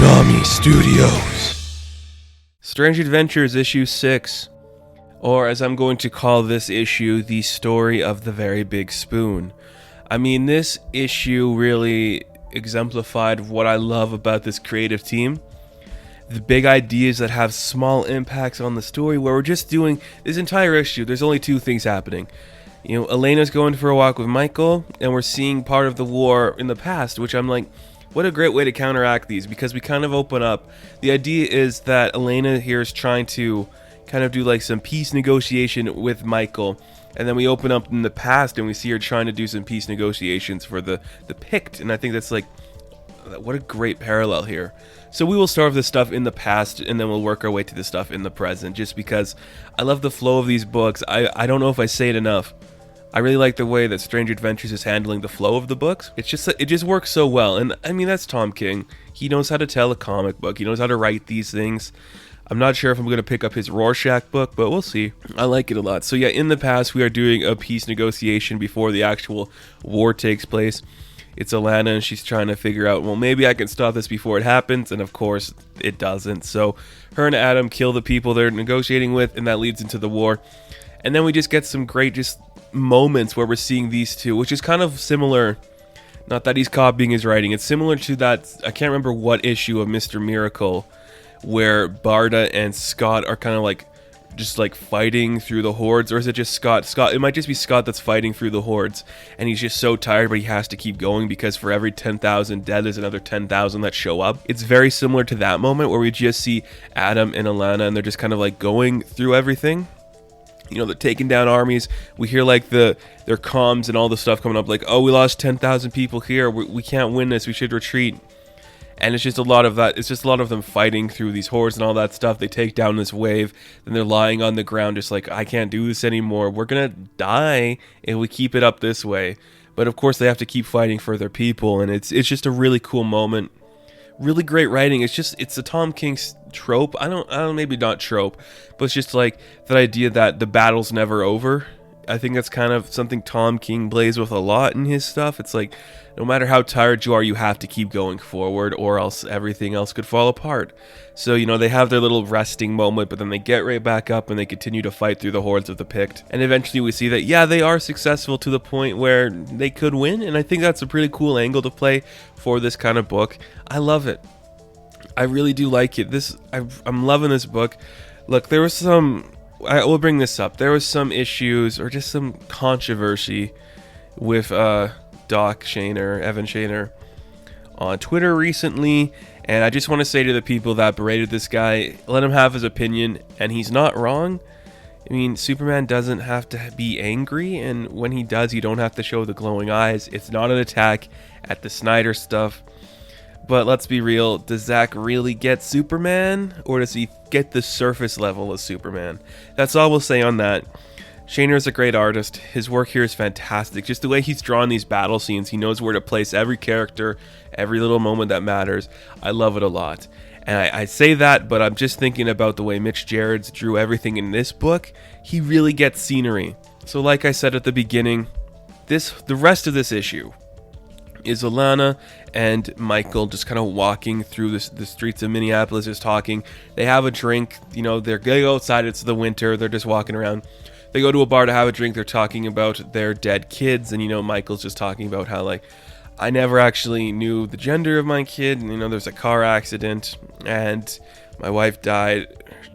Konami Studios. Strange Adventures issue 6, or as I'm going to call this issue, the story of the very big spoon. I mean, this issue really exemplified what I love about this creative team. The big ideas that have small impacts on the story, where we're just doing this entire issue. There's only two things happening. You know, Elena's going for a walk with Michael, and we're seeing part of the war in the past, which I'm like, what a great way to counteract these, because we kind of open up. The idea is that Elena here is trying to kind of do like some peace negotiation with Michael, and then we open up in the past and we see her trying to do some peace negotiations for the Pict, and I think that's like, what a great parallel here. So we will start with this stuff in the past, and then we'll work our way to the stuff in the present, just because I love the flow of these books. I don't know if I say it enough. I really like the way that Strange Adventures is handling the flow of the books. It just works so well, and I mean, that's Tom King. He knows how to tell a comic book. He knows how to write these things. I'm not sure if I'm going to pick up his Rorschach book, but we'll see. I like it a lot. So yeah, in the past, we are doing a peace negotiation before the actual war takes place. It's Alanna, and she's trying to figure out, well, maybe I can stop this before it happens, and of course, it doesn't. So her and Adam kill the people they're negotiating with, and that leads into the war. And then we just get some great moments where we're seeing these two, which is kind of similar. Not that he's copying his writing. It's similar to that, I can't remember what issue of Mr. Miracle, where Barda and Scott are kind of like just like fighting through the hordes, or is it just Scott? It might just be Scott that's fighting through the hordes, and he's just so tired, but he has to keep going because for every 10,000 dead, there's another 10,000 that show up. It's very similar to that moment where we just see Adam and Alanna, and they're just kind of like going through everything. You know, they're taking down armies. We hear like their comms and all the stuff coming up, like, oh, we lost 10,000 people here. We can't win this. We should retreat. And it's just a lot of that. It's just a lot of them fighting through these hordes and all that stuff. They take down this wave. Then they're lying on the ground just like, I can't do this anymore. We're going to die if we keep it up this way. But of course, they have to keep fighting for their people. And it's just a really cool moment. Really great writing. It's a Tom King trope. I don't maybe not trope, but it's just like that idea that the battle's never over. I think that's kind of something Tom King plays with a lot in his stuff. It's like, no matter how tired you are, you have to keep going forward, or else everything else could fall apart. So, you know, they have their little resting moment, but then they get right back up and they continue to fight through the hordes of the Pict. And eventually we see that, yeah, they are successful to the point where they could win, and I think that's a pretty cool angle to play for this kind of book. I love it. I really do like it. I'm loving this book. Look, there was some... I will bring this up. There was some issues or just some controversy with Evan Shaner on Twitter recently, and I just want to say to the people that berated this guy, let him have his opinion, and he's not wrong. I mean, Superman doesn't have to be angry, and when he does, you don't have to show the glowing eyes. It's not an attack at the Snyder stuff. But let's be real, does Zack really get Superman, or does he get the surface level of Superman? That's all we'll say on that. Shaner is a great artist. His work here is fantastic. Just the way he's drawn these battle scenes, he knows where to place every character, every little moment that matters. I love it a lot. And I say that, but I'm just thinking about the way Mitch Gerads drew everything in this book. He really gets scenery. So like I said at the beginning, the rest of this issue is Alanna and Michael just kind of walking through the streets of Minneapolis, just talking. They have a drink, you know, they go outside, it's the winter, they're just walking around. They go to a bar to have a drink, they're talking about their dead kids, and, you know, Michael's just talking about how, like, I never actually knew the gender of my kid, and, you know, there's a car accident, and my wife died,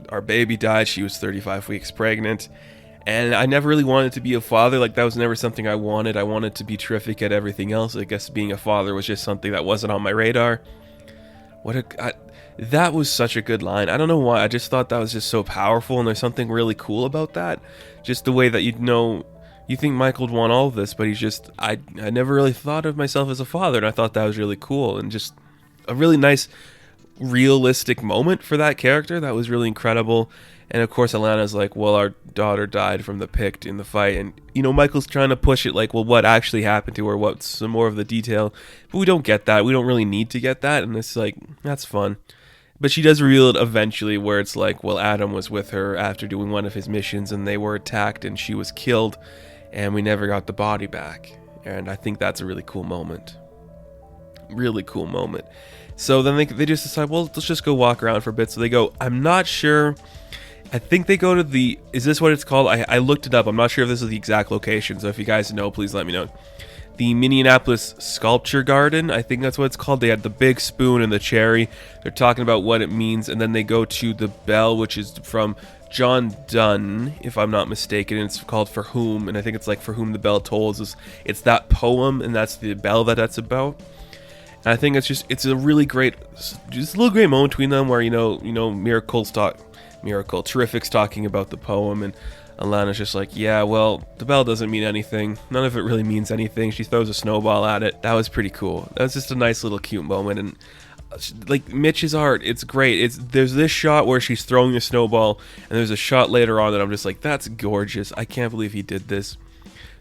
our baby died, she was 35 weeks pregnant, and I never really wanted to be a father. Like, that was never something I wanted. I wanted to be terrific at everything else. I guess being a father was just something that wasn't on my radar. That was such a good line. I don't know why. I just thought that was just so powerful, and there's something really cool about that. Just the way that you think Michael would want all of this, but he's just, I never really thought of myself as a father, and I thought that was really cool, and just a really nice, realistic moment for that character. That was really incredible. And of course, Alana's like, well, our daughter died from the Pict in the fight. And, you know, Michael's trying to push it like, well, what actually happened to her? What's some more of the detail? But we don't get that. We don't really need to get that. And it's like, that's fun. But she does reveal it eventually, where it's like, well, Adam was with her after doing one of his missions, and they were attacked and she was killed, and we never got the body back. And I think that's a really cool moment. Really cool moment. So then they just decide, well, let's just go walk around for a bit. So they go, I'm not sure. I think they go to the, is this what it's called? I looked it up. I'm not sure if this is the exact location. So if you guys know, please let me know. The Minneapolis Sculpture Garden, I think that's what it's called. They had the big spoon and the cherry. They're talking about what it means. And then they go to the bell, which is from John Donne, if I'm not mistaken. It's called For Whom. And I think it's like For Whom the Bell Tolls. It's that poem, and that's the bell that's about. And I think it's a really great, just a little great moment between them where, Terrific's talking about the poem, and Alanna's just like, yeah, well, the bell doesn't mean anything. None of it really means anything. She throws a snowball at it. That was pretty cool. That was just a nice little cute moment. And like Mitch's art, it's great. There's this shot where she's throwing the snowball, and there's a shot later on that I'm just like, that's gorgeous. I can't believe he did this.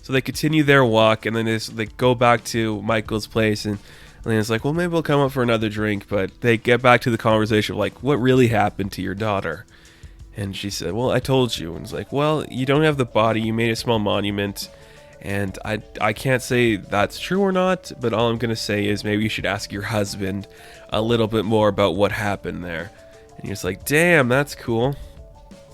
So they continue their walk, and then they go back to Michael's place, and Elena's like, well, maybe we'll come up for another drink. But they get back to the conversation of like, what really happened to your daughter? And she said, well, I told you. And it's like, well, you don't have the body. You made a small monument. And I can't say that's true or not, but all I'm going to say is maybe you should ask your husband a little bit more about what happened there. And he's like, damn, that's cool.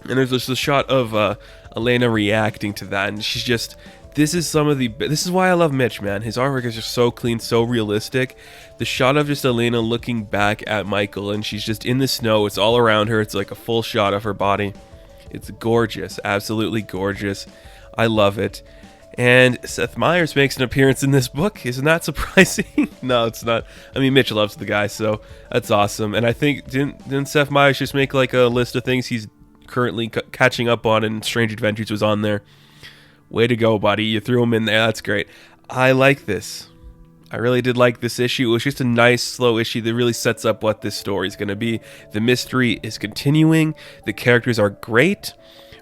And there's just a shot of Alanna reacting to that. And she's just, this is why I love Mitch, man. His artwork is just so clean, so realistic. The shot of just Alanna looking back at Michael, and she's just in the snow. It's all around her. It's like a full shot of her body. It's gorgeous, absolutely gorgeous. I love it. And Seth Meyers makes an appearance in this book. Isn't that surprising? No, it's not. I mean, Mitch loves the guy, so that's awesome. And I think, didn't Seth Meyers just make like a list of things he's currently catching up on, and Strange Adventures was on there? Way to go, buddy. You threw him in there. That's great. I like this. I really did like this issue. It was just a nice, slow issue that really sets up what this story is going to be. The mystery is continuing. The characters are great.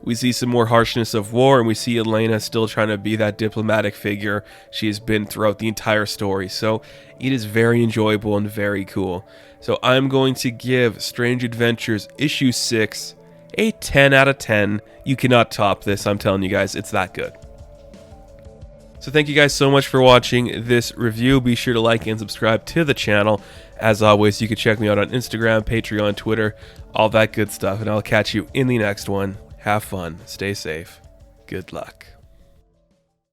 We see some more harshness of war, and we see Alanna still trying to be that diplomatic figure she has been throughout the entire story. So it is very enjoyable and very cool. So I'm going to give Strange Adventures issue 6 a 10 out of 10. You cannot top this. I'm telling you guys, it's that good. So thank you guys so much for watching this review. Be sure to like and subscribe to the channel. As always, you can check me out on Instagram, Patreon, Twitter, all that good stuff. And I'll catch you in the next one. Have fun. Stay safe. Good luck.